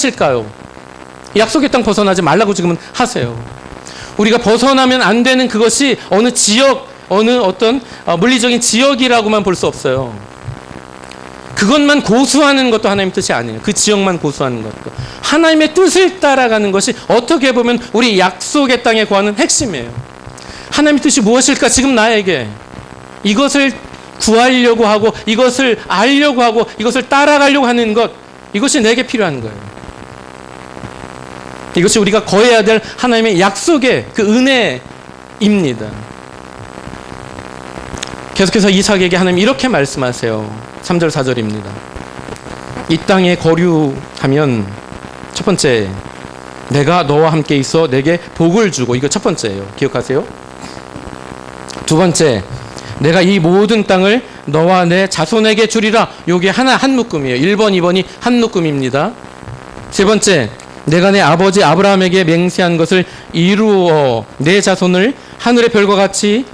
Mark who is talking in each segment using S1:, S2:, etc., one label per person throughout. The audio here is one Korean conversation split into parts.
S1: 하실까요? 약속의 땅 벗어나지 말라고 지금은 하세요. 우리가 벗어나면 안 되는 그것이 어느 지역, 어느 어떤 물리적인 지역이라고만 볼 수 없어요. 그것만 고수하는 것도 하나님의 뜻이 아니에요. 그 지역만 고수하는 것도. 하나님의 뜻을 따라가는 것이 어떻게 보면 우리 약속의 땅에 거하는 핵심이에요. 하나님의 뜻이 무엇일까? 지금 나에게 이것을 구하려고 하고, 이것을 알려고 하고, 이것을 따라가려고 하는 것, 이것이 내게 필요한 거예요. 이것이 우리가 거해야 될 하나님의 약속의 그 은혜입니다. 계속해서 이삭에게 하나님 이렇게 말씀하세요. 3절 4절입니다. 이 땅에 거류하면 첫 번째, 내가 너와 함께 있어 내게 복을 주고, 이거 첫 번째예요. 기억하세요? 두 번째, 내가 이 모든 땅을 너와 내 자손에게 주리라. 요게 한 묶음이에요. 1번, 2번이 한 묶음입니다. 세 번째, 내가 내 아버지 아브라함에게 맹세한 것을 이루어 내 자손을 하늘의 별과 같이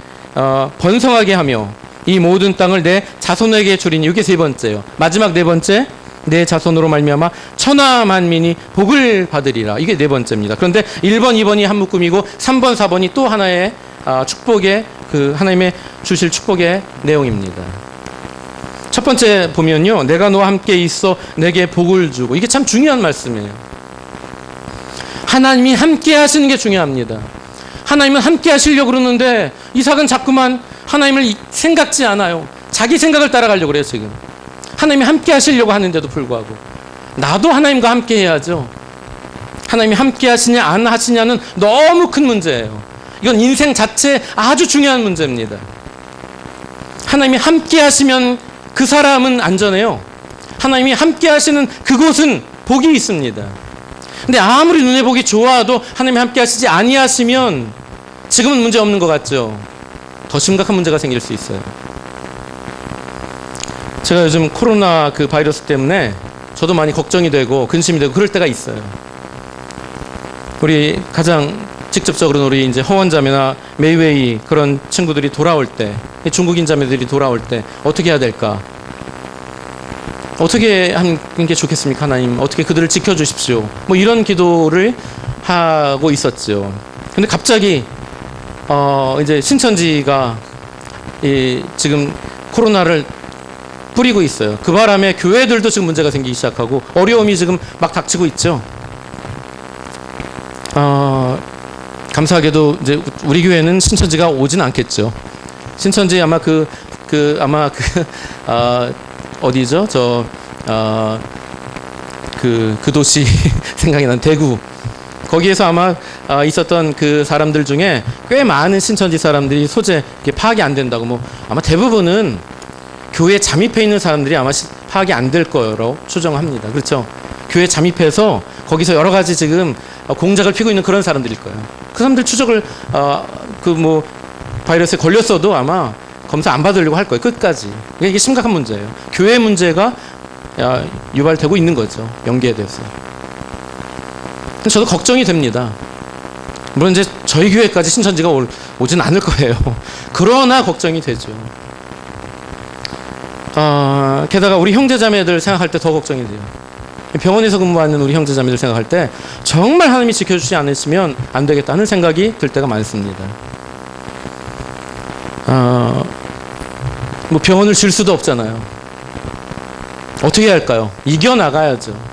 S1: 번성하게 하며 이 모든 땅을 내 자손에게 주리니. 이게 세 번째예요. 마지막 네 번째, 내 자손으로 말미암아 천하 만민이 복을 받으리라. 이게 네 번째입니다. 그런데 1번, 2번이 한 묶음이고 3번, 4번이 또 하나의 축복의, 그 하나님의 주실 축복의 내용입니다. 첫 번째 보면요, 내가 너와 함께 있어 내게 복을 주고. 이게 참 중요한 말씀이에요. 하나님이 함께 하시는 게 중요합니다. 하나님은 함께 하시려고 그러는데 이삭은 자꾸만 하나님을 생각지 않아요. 자기 생각을 따라가려고 그래요. 지금 하나님이 함께 하시려고 하는데도 불구하고 나도 하나님과 함께 해야죠. 하나님이 함께 하시냐 안 하시냐는 너무 큰 문제예요. 이건 인생 자체에 아주 중요한 문제입니다. 하나님이 함께 하시면 그 사람은 안전해요. 하나님이 함께 하시는 그곳은 복이 있습니다. 근데 아무리 눈에 보기 좋아도 하나님이 함께 하시지 아니하시면 지금은 문제 없는 것 같죠. 더 심각한 문제가 생길 수 있어요. 제가 요즘 코로나 그 바이러스 때문에 저도 많이 걱정이 되고 근심이 되고 그럴 때가 있어요. 우리 가장 직접적으로는 우리 이제 허원자매나 메이웨이 그런 친구들이 돌아올 때, 중국인 자매들이 돌아올 때 어떻게 해야 될까? 어떻게 하는 게 좋겠습니까? 하나님, 어떻게 그들을 지켜주십시오. 뭐 이런 기도를 하고 있었죠. 근데 갑자기 이제 신천지가 지금 코로나를 뿌리고 있어요. 그 바람에 교회들도 지금 문제가 생기기 시작하고 어려움이 지금 막 닥치고 있죠. 감사하게도 이제 우리 교회는 신천지가 오진 않겠죠. 신천지 아마 어디죠? 그 도시 생각이 난 대구. 거기에서 아마 있었던 그 사람들 중에 꽤 많은 신천지 사람들이 소재 파악이 안 된다고, 뭐 아마 대부분은 교회에 잠입해 있는 사람들이 아마 파악이 안 될 거로 추정합니다. 그렇죠? 교회에 잠입해서 거기서 여러 가지 지금 공작을 피고 있는 그런 사람들일 거예요. 그 사람들 추적을 바이러스에 걸렸어도 아마 검사 안 받으려고 할 거예요. 끝까지. 이게 심각한 문제예요. 교회 문제가 유발되고 있는 거죠. 연계에 대해서. 저도 걱정이 됩니다. 물론 이제 저희 교회까지 신천지가 오진 않을 거예요. 그러나 걱정이 되죠. 게다가 우리 형제자매들 생각할 때 더 걱정이 돼요. 병원에서 근무하는 우리 형제자매들 생각할 때 정말 하나님이 지켜주지 않으시면 안 되겠다는 생각이 들 때가 많습니다. 뭐 병원을 질 수도 없잖아요. 어떻게 할까요? 이겨나가야죠.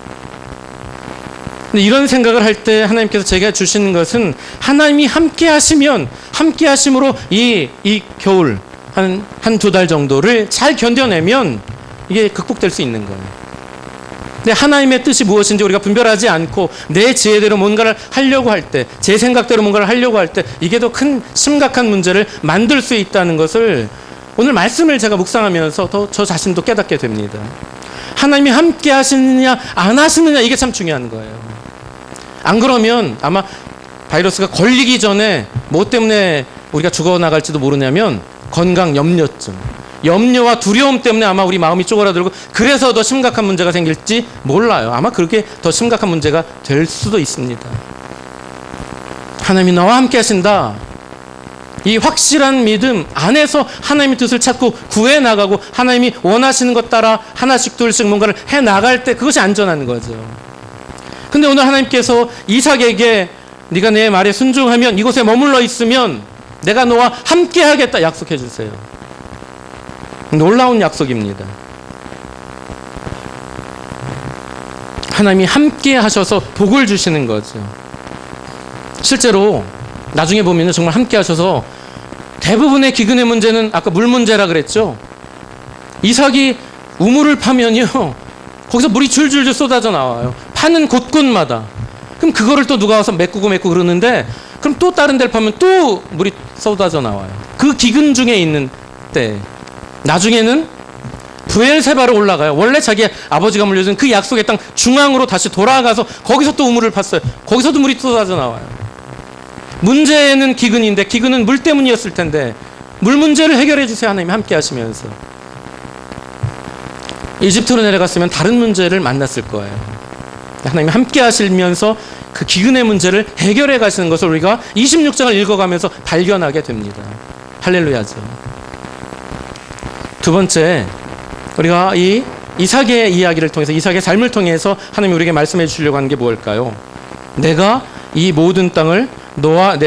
S1: 근데 이런 생각을 할 때 하나님께서 제가 주시는 것은 하나님이 함께 하시면, 함께 하심으로 이 겨울 한두 달 정도를 잘 견뎌내면 이게 극복될 수 있는 거예요. 근데 하나님의 뜻이 무엇인지 우리가 분별하지 않고 내 지혜대로 뭔가를 하려고 할 때, 제 생각대로 뭔가를 하려고 할 때 이게 더 큰 심각한 문제를 만들 수 있다는 것을 오늘 말씀을 제가 묵상하면서 더 저 자신도 깨닫게 됩니다. 하나님이 함께 하시느냐 안 하시느냐, 이게 참 중요한 거예요. 안 그러면 아마 바이러스가 걸리기 전에 뭐 때문에 우리가 죽어나갈지도 모르냐면 건강 염려증, 염려와 두려움 때문에 아마 우리 마음이 쪼그라들고 그래서 더 심각한 문제가 생길지 몰라요. 아마 그렇게 더 심각한 문제가 될 수도 있습니다. 하나님이 나와 함께 하신다, 이 확실한 믿음 안에서 하나님의 뜻을 찾고 구해 나가고 하나님이 원하시는 것 따라 하나씩 둘씩 뭔가를 해 나갈 때 그것이 안전한 거죠. 근데 오늘 하나님께서 이삭에게 네가 내 말에 순종하면 이곳에 머물러 있으면 내가 너와 함께 하겠다 약속해 주세요. 놀라운 약속입니다. 하나님이 함께 하셔서 복을 주시는 거죠. 실제로 나중에 보면 정말 함께 하셔서 대부분의 기근의 문제는 아까 물 문제라 그랬죠. 이삭이 우물을 파면요, 거기서 물이 줄줄줄 쏟아져 나와요. 파는 곳곳마다. 그럼 그거를 또 누가 와서 메꾸고 그러는데, 그럼 또 다른 데를 파면 또 물이 쏟아져 나와요. 그 기근 중에 있는 때 나중에는 브엘세바로 올라가요. 원래 자기 아버지가 물려준 그 약속의 땅 중앙으로 다시 돌아가서 거기서 또 우물을 팠어요. 거기서도 물이 쏟아져 나와요. 문제는 기근인데, 기근은 물 때문이었을 텐데 물 문제를 해결해 주세요. 하나님이 함께 하시면서. 이집트로 내려갔으면 다른 문제를 만났을 거예요. 하나님이 함께 하시면서 그 기근의 문제를 해결해 가시는 것을 우리가 26장을 읽어가면서 발견하게 됩니다. 할렐루야죠. 두 번째, 우리가 이 이삭의 이야기를 통해서, 이삭의 삶을 통해서 하나님이 우리에게 말씀해 주시려고 하는 게 무엇일까요? 내가 이 모든 땅을 너와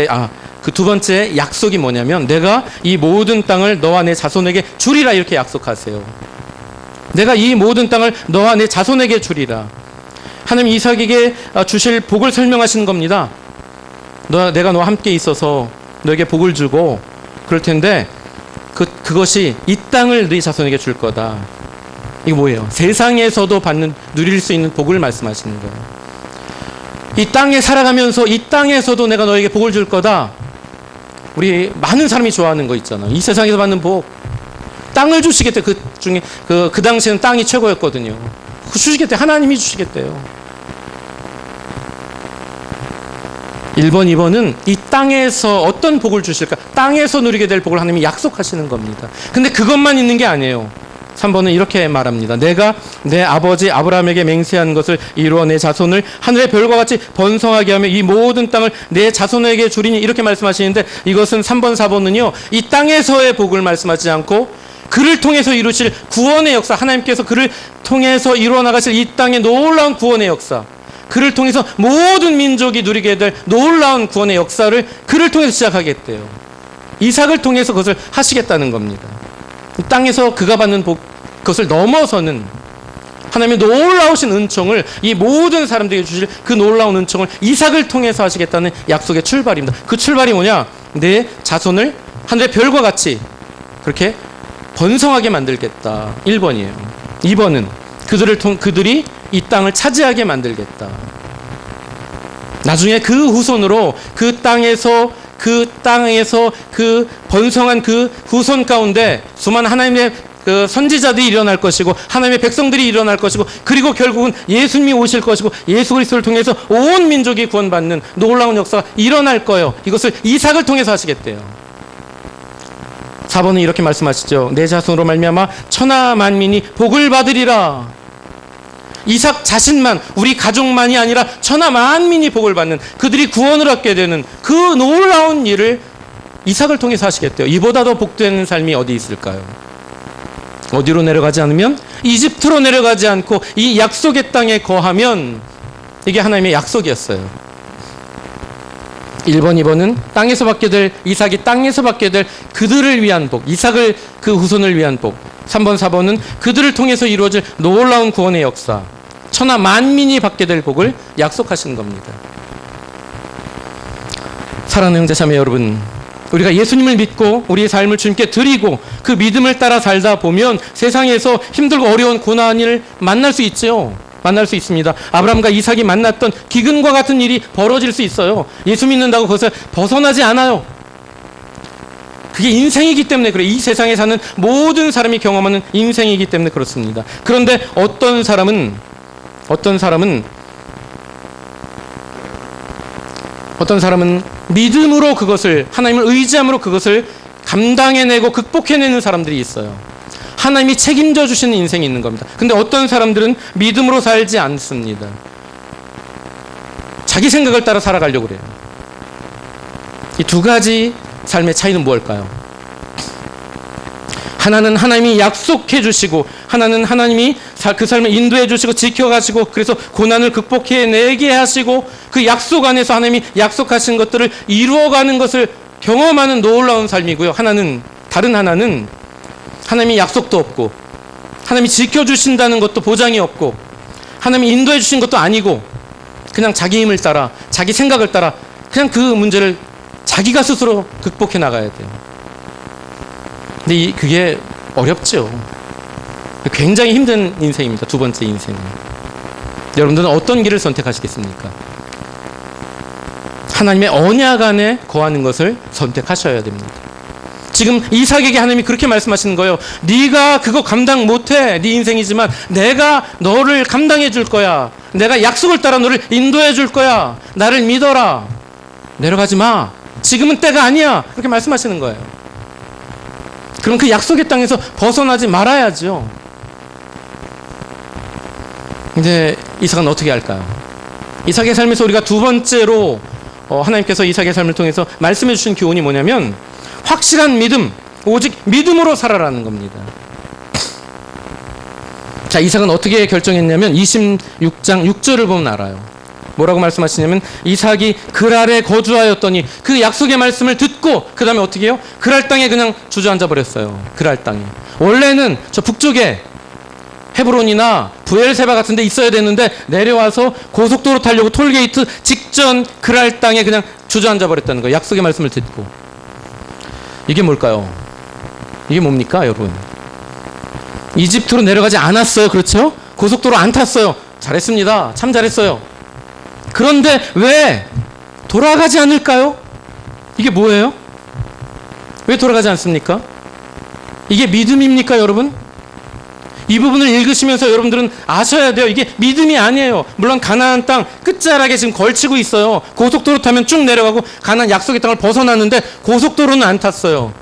S1: 그 두 번째 약속이 뭐냐면, 내가 이 모든 땅을 너와 내 자손에게 주리라, 이렇게 약속하세요. 내가 이 모든 땅을 너와 내 자손에게 주리라. 하나님 이삭에게 주실 복을 설명하시는 겁니다. 내가 너와 함께 있어서 너에게 복을 주고 그럴 텐데 그것이 이 땅을 네 자손에게 줄 거다. 이게 뭐예요? 세상에서도 누릴 수 있는 복을 말씀하시는 거예요. 이 땅에 살아가면서 이 땅에서도 내가 너에게 복을 줄 거다. 우리 많은 사람이 좋아하는 거 있잖아요. 이 세상에서 받는 복. 땅을 주시겠대. 그 중에 그 당시에는 땅이 최고였거든요. 주시겠대. 하나님이 주시겠대요. 1번, 2번은 이 땅에서 어떤 복을 주실까? 땅에서 누리게 될 복을 하나님이 약속하시는 겁니다. 근데 그것만 있는 게 아니에요. 3번은 이렇게 말합니다. 내가 내 아버지 아브라함에게 맹세한 것을 이루어 내 자손을 하늘의 별과 같이 번성하게 하며 이 모든 땅을 내 자손에게 주리니, 이렇게 말씀하시는데, 이것은 3번, 4번은요, 이 땅에서의 복을 말씀하지 않고 그를 통해서 이루실 구원의 역사, 하나님께서 그를 통해서 이루어 나가실 이 땅의 놀라운 구원의 역사, 그를 통해서 모든 민족이 누리게 될 놀라운 구원의 역사를 그를 통해서 시작하겠대요. 이삭을 통해서 그것을 하시겠다는 겁니다. 이 땅에서 그가 받는 복, 그것을 넘어서는 하나님의 놀라우신 은총을, 이 모든 사람들에게 주실 그 놀라운 은총을 이삭을 통해서 하시겠다는 약속의 출발입니다. 그 출발이 뭐냐? 내 자손을 하늘의 별과 같이 그렇게 번성하게 만들겠다. 1번이에요. 2번은 그들이 이 땅을 차지하게 만들겠다. 나중에 그 후손으로 그 땅에서 그 번성한 그 후손 가운데 수많은 하나님의 그 선지자들이 일어날 것이고, 하나님의 백성들이 일어날 것이고, 그리고 결국은 예수님이 오실 것이고, 예수 그리스도를 통해서 온 민족이 구원받는 놀라운 역사가 일어날 거예요. 이것을 이삭을 통해서 하시겠대요. 4번은 이렇게 말씀하시죠. 내 자손으로 말미암아 천하 만민이 복을 받으리라. 이삭 자신만, 우리 가족만이 아니라 천하 만민이 복을 받는, 그들이 구원을 얻게 되는 그 놀라운 일을 이삭을 통해서 하시겠대요. 이보다 더 복되는 삶이 어디 있을까요? 어디로 내려가지 않으면, 이집트로 내려가지 않고 이 약속의 땅에 거하면, 이게 하나님의 약속이었어요. 1번, 2번은 땅에서 받게 될, 이삭이 땅에서 받게 될 그들을 위한 복, 이삭을 그 후손을 위한 복. 3번, 4번은 그들을 통해서 이루어질 놀라운 구원의 역사, 천하 만민이 받게 될 복을 약속하시는 겁니다. 사랑하는 형제 자매 여러분, 우리가 예수님을 믿고 우리의 삶을 주님께 드리고 그 믿음을 따라 살다 보면 세상에서 힘들고 어려운 고난을 만날 수 있죠. 만날 수 있습니다. 아브라함과 이삭이 만났던 기근과 같은 일이 벌어질 수 있어요. 예수 믿는다고 그것을 벗어나지 않아요. 그게 인생이기 때문에 그래요. 이 세상에 사는 모든 사람이 경험하는 인생이기 때문에 그렇습니다. 그런데 어떤 사람은 믿음으로 그것을, 하나님을 의지함으로 그것을 감당해내고 극복해내는 사람들이 있어요. 하나님이 책임져 주시는 인생이 있는 겁니다. 근데 어떤 사람들은 믿음으로 살지 않습니다. 자기 생각을 따라 살아가려고 그래요. 이 두 가지 삶의 차이는 무엇일까요? 하나는 하나님이 약속해 주시고, 하나는 하나님이 그 삶을 인도해 주시고 지켜가시고, 그래서 고난을 극복해내게 하시고, 그 약속 안에서 하나님이 약속하신 것들을 이루어가는 것을 경험하는 놀라운 삶이고요. 다른 하나는 하나님이 약속도 없고, 하나님이 지켜주신다는 것도 보장이 없고, 하나님이 인도해 주신 것도 아니고, 그냥 자기 힘을 따라, 자기 생각을 따라 그냥 그 문제를 자기가 스스로 극복해 나가야 돼요. 근데 그게 어렵죠. 굉장히 힘든 인생입니다. 두 번째 인생은. 여러분들은 어떤 길을 선택하시겠습니까? 하나님의 언약 안에 거하는 것을 선택하셔야 됩니다. 지금 이삭에게 하나님이 그렇게 말씀하시는 거예요. 네가 그거 감당 못해. 네 인생이지만 내가 너를 감당해 줄 거야. 내가 약속을 따라 너를 인도해 줄 거야. 나를 믿어라. 내려가지 마. 지금은 때가 아니야. 그렇게 말씀하시는 거예요. 그럼 그 약속의 땅에서 벗어나지 말아야죠. 이제 이삭은 어떻게 할까요? 이삭의 삶에서 우리가 두 번째로 하나님께서 이삭의 삶을 통해서 말씀해 주신 교훈이 뭐냐면, 확실한 믿음, 오직 믿음으로 살아라는 겁니다. 자, 이삭은 어떻게 결정했냐면 26장 6절을 보면 알아요. 뭐라고 말씀하시냐면, 이삭이 그랄에 거주하였더니 그 약속의 말씀을 듣고 그 다음에 어떻게 해요? 그랄 땅에 그냥 주저앉아 버렸어요. 그랄 땅에. 원래는 저 북쪽에 헤브론이나 부엘세바 같은 데 있어야 되는데 내려와서 고속도로 타려고 톨게이트 직전 그랄 땅에 그냥 주저앉아 버렸다는 거예요. 약속의 말씀을 듣고. 이게 뭘까요? 이게 뭡니까, 여러분? 이집트로 내려가지 않았어요. 그렇죠? 고속도로 안 탔어요. 잘했습니다. 참 잘했어요. 그런데 왜 돌아가지 않을까요? 이게 뭐예요? 왜 돌아가지 않습니까? 이게 믿음입니까, 여러분? 이 부분을 읽으시면서 여러분들은 아셔야 돼요. 이게 믿음이 아니에요. 물론 가나안 땅 끝자락에 지금 걸치고 있어요. 고속도로 타면 쭉 내려가고 가나안 약속의 땅을 벗어났는데 고속도로는 안 탔어요.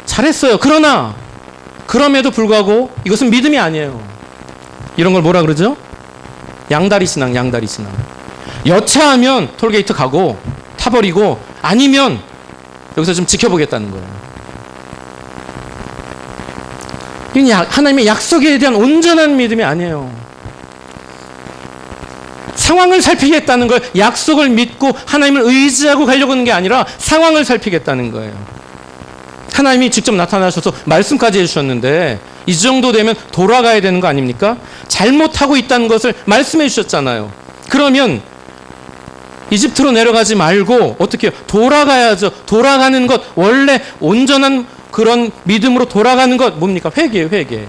S1: 잘했어요. 그러나 그럼에도 불구하고 이것은 믿음이 아니에요. 이런 걸 뭐라 그러죠? 양다리 신앙. 여차하면 톨게이트 가고 타버리고, 아니면 여기서 좀 지켜보겠다는 거예요. 이건 하나님의 약속에 대한 온전한 믿음이 아니에요. 상황을 살피겠다는 걸, 약속을 믿고 하나님을 의지하고 가려고 하는 게 아니라 상황을 살피겠다는 거예요. 하나님이 직접 나타나셔서 말씀까지 해주셨는데 이 정도 되면 돌아가야 되는 거 아닙니까? 잘못하고 있다는 것을 말씀해 주셨잖아요. 그러면 이집트로 내려가지 말고 어떻게 해요? 돌아가야죠. 돌아가는 것, 원래 온전한 그런 믿음으로 돌아가는 것 뭡니까? 회개예요. 회개.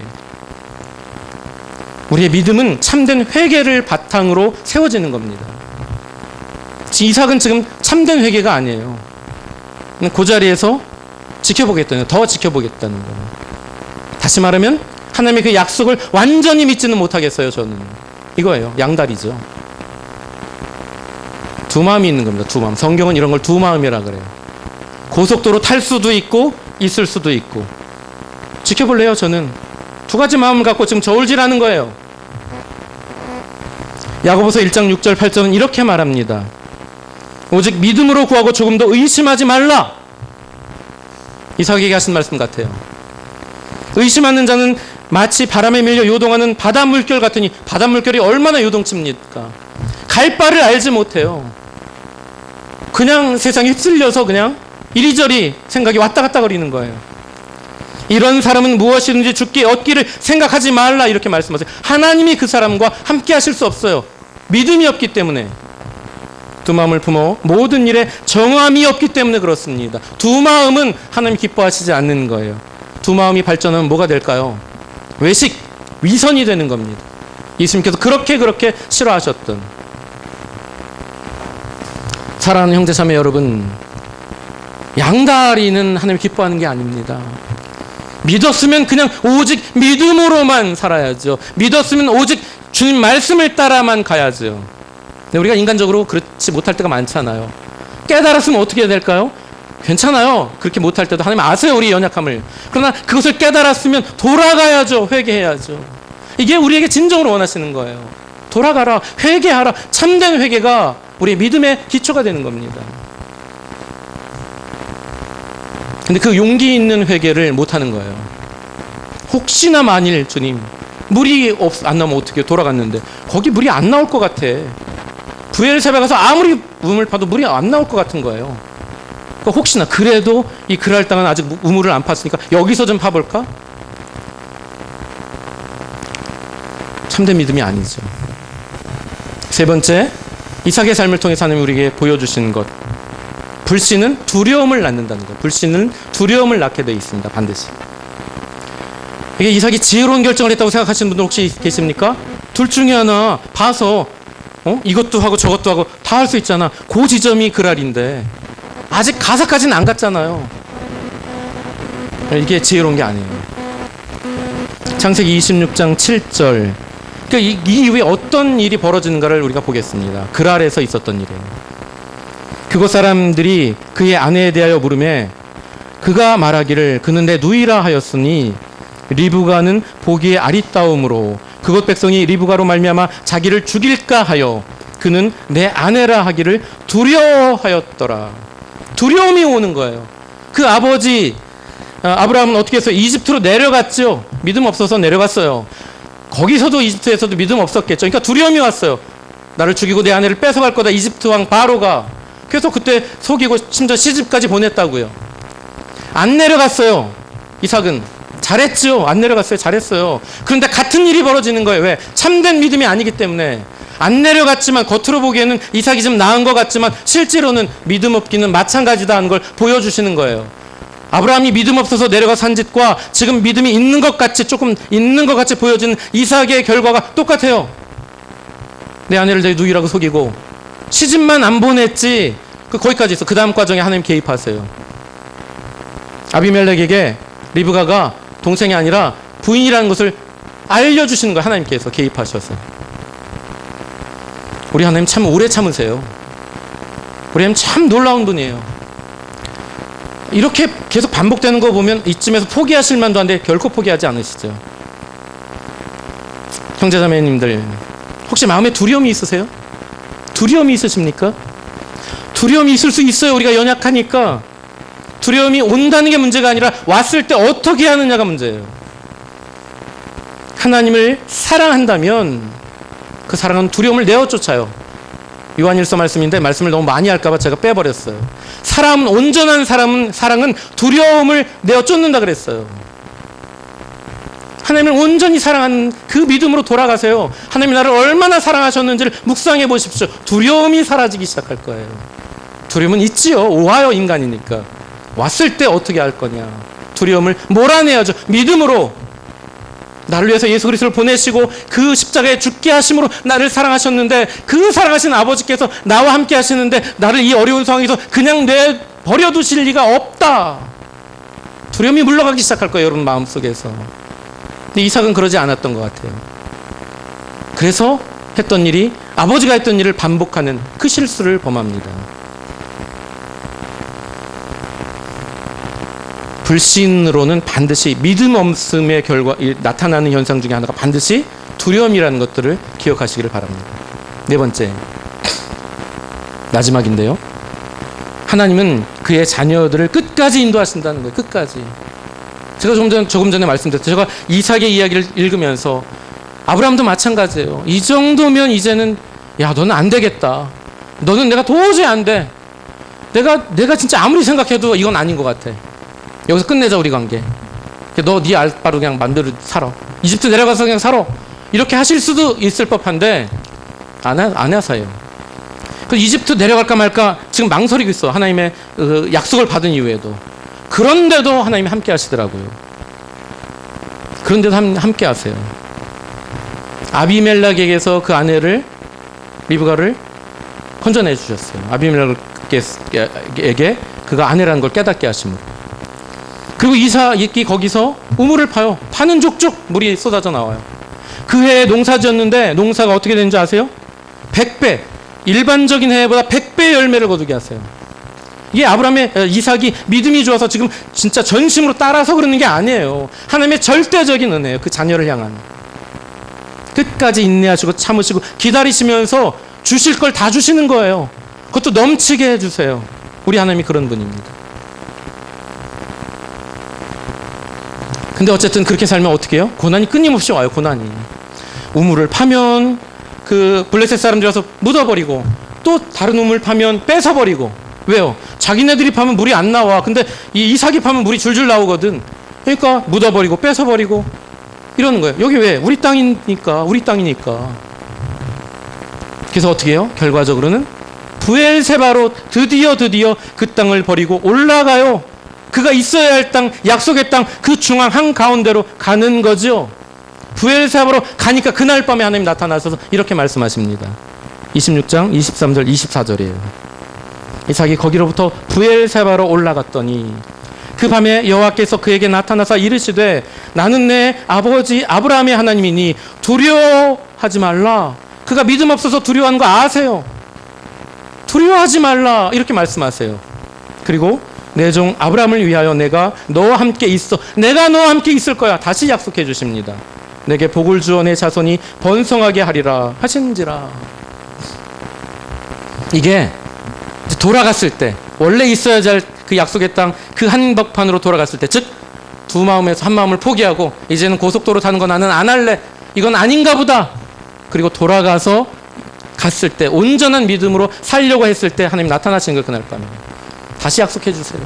S1: 우리의 믿음은 참된 회개를 바탕으로 세워지는 겁니다. 이삭은 지금 참된 회개가 아니에요. 그 자리에서 지켜보겠다는 거예요. 더 지켜보겠다는 거예요. 다시 말하면 하나님의 그 약속을 완전히 믿지는 못하겠어요. 저는 이거예요. 양다리죠. 두 마음이 있는 겁니다. 두 마음. 성경은 이런 걸 두 마음이라 그래요. 고속도로 탈 수도 있고 있을 수도 있고. 지켜볼래요? 저는 두 가지 마음을 갖고 지금 저울질하는 거예요. 야고보서 1장 6절 8절은 이렇게 말합니다. 오직 믿음으로 구하고 조금 더 의심하지 말라. 이삭에게 하신 말씀 같아요. 의심하는 자는 마치 바람에 밀려 요동하는 바다 물결 같으니, 바다 물결이 얼마나 요동칩니까? 갈 바를 알지 못해요. 그냥 세상에 휩쓸려서 그냥 이리저리 생각이 왔다 갔다 거리는 거예요. 이런 사람은 무엇이든지 죽기 얻기를 생각하지 말라, 이렇게 말씀하세요. 하나님이 그 사람과 함께 하실 수 없어요. 믿음이 없기 때문에. 두 마음을 품어 모든 일에 정함이 없기 때문에 그렇습니다. 두 마음은 하나님 기뻐하시지 않는 거예요. 두 마음이 발전하면 뭐가 될까요? 외식, 위선이 되는 겁니다. 예수님께서 그렇게 싫어하셨던. 사랑하는 형제자매 여러분, 양다리는 하나님 기뻐하는 게 아닙니다. 믿었으면 그냥 오직 믿음으로만 살아야죠. 믿었으면 오직 주님 말씀을 따라만 가야죠. 근데 우리가 인간적으로 그렇지 못할 때가 많잖아요. 깨달았으면 어떻게 해야 될까요? 괜찮아요. 그렇게 못할 때도 하나님 아세요, 우리 연약함을. 그러나 그것을 깨달았으면 돌아가야죠. 회개해야죠. 이게 우리에게 진정으로 원하시는 거예요. 돌아가라, 회개하라. 참된 회개가 우리의 믿음의 기초가 되는 겁니다. 근데 그 용기 있는 회개를 못하는 거예요. 혹시나 만일 주님 물이 안 나오면 어떻게 돌아갔는데 거기 물이 안 나올 것 같아. 부엘세바 가서 아무리 우물 파도 물이 안 나올 것 같은 거예요. 그러니까 혹시나 그래도 이 그랄 땅은 아직 우물을 안 팠으니까 여기서 좀 파볼까? 참된 믿음이 아니죠. 세 번째, 이삭의 삶을 통해서 하나님 우리에게 보여주시는 것, 불신은 두려움을 낳는다는 것. 불신은 두려움을 낳게 되어 있습니다. 반드시. 이게 이삭이 지혜로운 결정을 했다고 생각하시는 분들 혹시 계십니까? 둘 중에 하나 봐서 이것도 하고 저것도 하고 다 할 수 있잖아. 그 지점이 그랄인데 아직 가사까지는 안 갔잖아요. 이게 지혜로운 게 아니에요. 창세기 26장 7절. 그러니까 이 이후에 어떤 일이 벌어지는가를 우리가 보겠습니다. 그랄에서 있었던 일이에요. 그곳 사람들이 그의 아내에 대하여 물으매 그가 말하기를 그는 내 누이라 하였으니 리브가는 보기에 아리따움으로 그곳 백성이 리브가로 말미암아 자기를 죽일까 하여 그는 내 아내라 하기를 두려워하였더라. 두려움이 오는 거예요. 그 아버지 아브라함은 어떻게 했어요? 이집트로 내려갔죠. 믿음 없어서 내려갔어요. 거기서도 이집트에서도 믿음 없었겠죠. 그러니까 두려움이 왔어요. 나를 죽이고 내 아내를 뺏어갈 거다. 이집트 왕 바로가. 그래서 그때 속이고 심지어 시집까지 보냈다고요. 안 내려갔어요. 이삭은 잘했죠. 안 내려갔어요. 잘했어요. 그런데 같은 일이 벌어지는 거예요. 왜? 참된 믿음이 아니기 때문에. 안 내려갔지만 겉으로 보기에는 이삭이 좀 나은 것 같지만 실제로는 믿음 없기는 마찬가지다 하는 걸 보여주시는 거예요. 아브라함이 믿음 없어서 내려가 산 짓과 지금 믿음이 있는 것 같이 조금 있는 것 같이 보여지는 이삭의 결과가 똑같아요. 내 아내를 내 누이라고 속이고 시집만 안 보냈지. 거기까지 있어. 그 다음 과정에 하나님 개입하세요. 아비멜렉에게 리브가가 동생이 아니라 부인이라는 것을 알려주시는 거예요. 하나님께서 개입하셔서. 우리 하나님 참 오래 참으세요. 우리 하나님 참 놀라운 분이에요. 이렇게 계속 반복되는 거 보면 이쯤에서 포기하실 만도 한데 결코 포기하지 않으시죠. 형제자매님들 혹시 마음에 두려움이 있으세요? 두려움이 있으십니까? 두려움이 있을 수 있어요. 우리가 연약하니까. 두려움이 온다는 게 문제가 아니라 왔을 때 어떻게 하느냐가 문제예요. 하나님을 사랑한다면 그 사랑은 두려움을 내어 쫓아요. 요한일서 말씀인데 말씀을 너무 많이 할까봐 제가 빼버렸어요. 온전한 사랑은 두려움을 내어 쫓는다 그랬어요. 하나님을 온전히 사랑하는 그 믿음으로 돌아가세요. 하나님이 나를 얼마나 사랑하셨는지를 묵상해 보십시오. 두려움이 사라지기 시작할 거예요. 두려움은 있지요. 오하여 인간이니까. 왔을 때 어떻게 할 거냐. 두려움을 몰아내야죠. 믿음으로. 나를 위해서 예수 그리스도를 보내시고 그 십자가에 죽게 하심으로 나를 사랑하셨는데 그 사랑하신 아버지께서 나와 함께 하시는데 나를 이 어려운 상황에서 그냥 내버려 두실 리가 없다. 두려움이 물러가기 시작할 거예요. 여러분 마음속에서. 근데 이삭은 그러지 않았던 것 같아요. 그래서 했던 일이 아버지가 했던 일을 반복하는 그 실수를 범합니다. 불신으로는 반드시 믿음 없음의 결과 나타나는 현상 중에 하나가 반드시 두려움이라는 것들을 기억하시기를 바랍니다. 네 번째, 마지막인데요. 하나님은 그의 자녀들을 끝까지 인도하신다는 거예요. 끝까지. 제가 조금 전에 말씀드렸죠. 제가 이삭의 이야기를 읽으면서 아브라함도 마찬가지예요. 이 정도면 이제는 야 너는 안 되겠다. 너는 내가 도저히 안 돼. 내가 진짜 아무리 생각해도 이건 아닌 것 같아. 여기서 끝내자 우리 관계. 너 네 알바로 그냥 만들어 살아. 이집트 내려가서 그냥 살아. 이렇게 하실 수도 있을 법한데 안 하세요. 그 이집트 내려갈까 말까 지금 망설이고 있어. 하나님의 약속을 받은 이후에도. 그런데도 하나님이 함께 하시더라고요. 그런데도 함께 하세요. 아비멜렉에게서 그 아내를 리브가를 건져내 주셨어요. 아비멜렉에게 그가 아내라는 걸 깨닫게 하심으로. 그리고 이삭이 거기서 우물을 파요. 파는 족족 물이 쏟아져 나와요. 그 해에 농사 지었는데 농사가 어떻게 되는지 아세요? 100배. 일반적인 해보다 100배의 열매를 거두게 하세요. 이게 이삭이 믿음이 좋아서 지금 진짜 전심으로 따라서 그러는 게 아니에요. 하나님의 절대적인 은혜예요. 그 자녀를 향한. 끝까지 인내하시고 참으시고 기다리시면서 주실 걸 다 주시는 거예요. 그것도 넘치게 해주세요. 우리 하나님이 그런 분입니다. 근데 어쨌든 그렇게 살면 어떻게 해요? 고난이 끊임없이 와요. 고난이. 우물을 파면 그 블레셋 사람들이 와서 묻어버리고, 또 다른 우물 파면 뺏어버리고. 왜요? 자기네들이 파면 물이 안 나와. 근데 이 이삭이 파면 물이 줄줄 나오거든. 그러니까 묻어버리고 뺏어버리고 이러는 거예요. 여기 왜? 우리 땅이니까. 그래서 어떻게 해요? 결과적으로는 브엘세바로 드디어 그 땅을 버리고 올라가요. 그가 있어야 할 땅, 약속의 땅, 그 중앙 한가운데로 가는 거죠. 브엘세바로 가니까 그날 밤에 하나님 나타나셔서 이렇게 말씀하십니다. 26장 23절 24절이에요. 이삭이 거기로부터 브엘세바로 올라갔더니 그 밤에 여호와께서 그에게 나타나사 이르시되 나는 내 아버지 아브라함의 하나님이니 두려워하지 말라. 그가 믿음 없어서 두려워하는 거 아세요? 두려워하지 말라 이렇게 말씀하세요. 그리고 내 종 아브라함을 위하여 내가 너와 함께 있어. 내가 너와 함께 있을 거야. 다시 약속해 주십니다. 내게 복을 주어 내 자손이 번성하게 하리라 하신지라. 이게 돌아갔을 때, 원래 있어야 할 그 약속의 땅 그 한복판으로 돌아갔을 때, 즉 두 마음에서 한 마음을 포기하고 이제는 고속도로 타는 거 나는 안 할래, 이건 아닌가 보다, 그리고 돌아가서 갔을 때 온전한 믿음으로 살려고 했을 때 하나님 나타나시는 거예요. 그날 밤에 다시 약속해 주세요.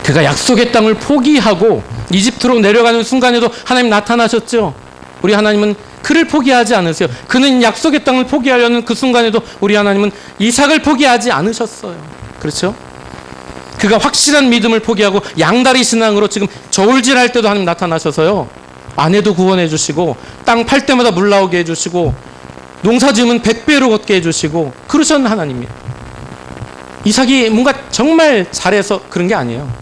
S1: 그가 약속의 땅을 포기하고 이집트로 내려가는 순간에도 하나님 나타나셨죠. 우리 하나님은 그를 포기하지 않으세요. 그는 약속의 땅을 포기하려는 그 순간에도 우리 하나님은 이삭을 포기하지 않으셨어요. 그렇죠? 그가 확실한 믿음을 포기하고 양다리 신앙으로 지금 저울질할 때도 하나님 나타나셔서요, 아내도 구원해 주시고 땅 팔 때마다 물 나오게 해주시고 농사 지으면 100배로 걷게 해주시고 그러셨는 하나님이에요. 이삭이 뭔가 정말 잘해서 그런 게 아니에요.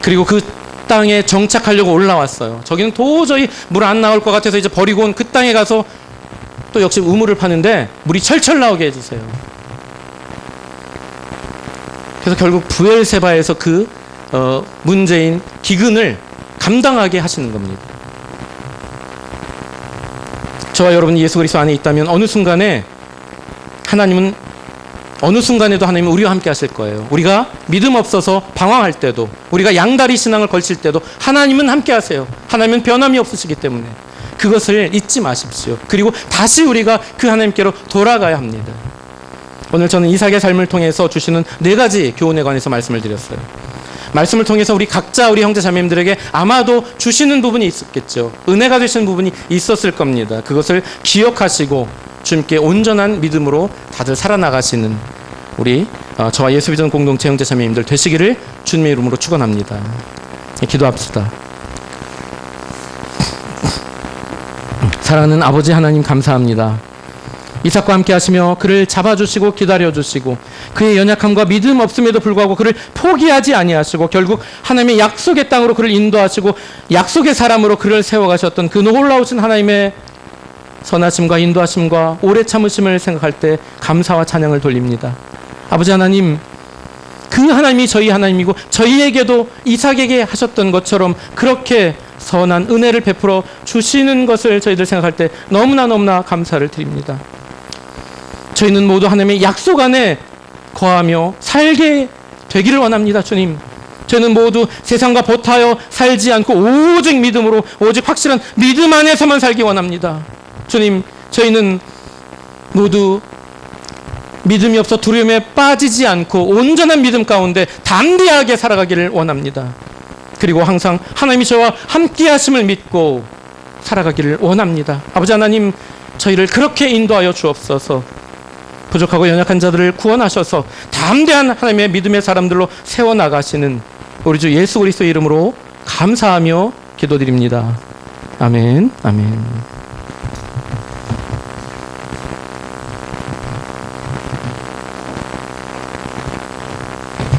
S1: 그리고 그 땅에 정착하려고 올라왔어요. 저기는 도저히 물 안 나올 것 같아서 이제 버리고 온 그 땅에 가서 또 역시 우물을 파는데 물이 철철 나오게 해주세요. 그래서 결국 브엘세바에서 그 문제인 기근을 감당하게 하시는 겁니다. 저와 여러분이 예수 그리스도 안에 있다면 어느 순간에 하나님은, 어느 순간에도 하나님은 우리와 함께 하실 거예요. 우리가 믿음 없어서 방황할 때도, 우리가 양다리 신앙을 걸칠 때도 하나님은 함께 하세요. 하나님은 변함이 없으시기 때문에 그것을 잊지 마십시오. 그리고 다시 우리가 그 하나님께로 돌아가야 합니다. 오늘 저는 이삭의 삶을 통해서 주시는 4가지 교훈에 관해서 말씀을 드렸어요. 말씀을 통해서 우리 각자 우리 형제 자매님들에게 아마도 주시는 부분이 있었겠죠. 은혜가 되시는 부분이 있었을 겁니다. 그것을 기억하시고 주님께 온전한 믿음으로 다들 살아나가시는 우리 저와 예수비전 공동체 형제 자매님들 되시기를 주님의 이름으로 축원합니다. 기도합시다. 사랑하는 아버지 하나님, 감사합니다. 이삭과 함께 하시며 그를 잡아주시고 기다려주시고 그의 연약함과 믿음 없음에도 불구하고 그를 포기하지 아니하시고 결국 하나님의 약속의 땅으로 그를 인도하시고 약속의 사람으로 그를 세워가셨던 그 놀라우신 하나님의 선하심과 인도하심과 오래 참으심을 생각할 때 감사와 찬양을 돌립니다. 아버지 하나님, 그 하나님이 저희 하나님이고 저희에게도 이삭에게 하셨던 것처럼 그렇게 선한 은혜를 베풀어 주시는 것을 저희들 생각할 때 너무나 감사를 드립니다. 저희는 모두 하나님의 약속 안에 거하며 살게 되기를 원합니다. 주님, 저희는 모두 세상과 보타여 살지 않고 오직 믿음으로, 오직 확실한 믿음 안에서만 살기 원합니다. 주님, 저희는 모두 믿음이 없어 두려움에 빠지지 않고 온전한 믿음 가운데 담대하게 살아가기를 원합니다. 그리고 항상 하나님이 저와 함께 하심을 믿고 살아가기를 원합니다. 아버지 하나님, 저희를 그렇게 인도하여 주옵소서. 부족하고 연약한 자들을 구원하셔서 담대한 하나님의 믿음의 사람들로 세워나가시는 우리 주 예수 그리스도의 이름으로 감사하며 기도드립니다. 아멘. 아멘.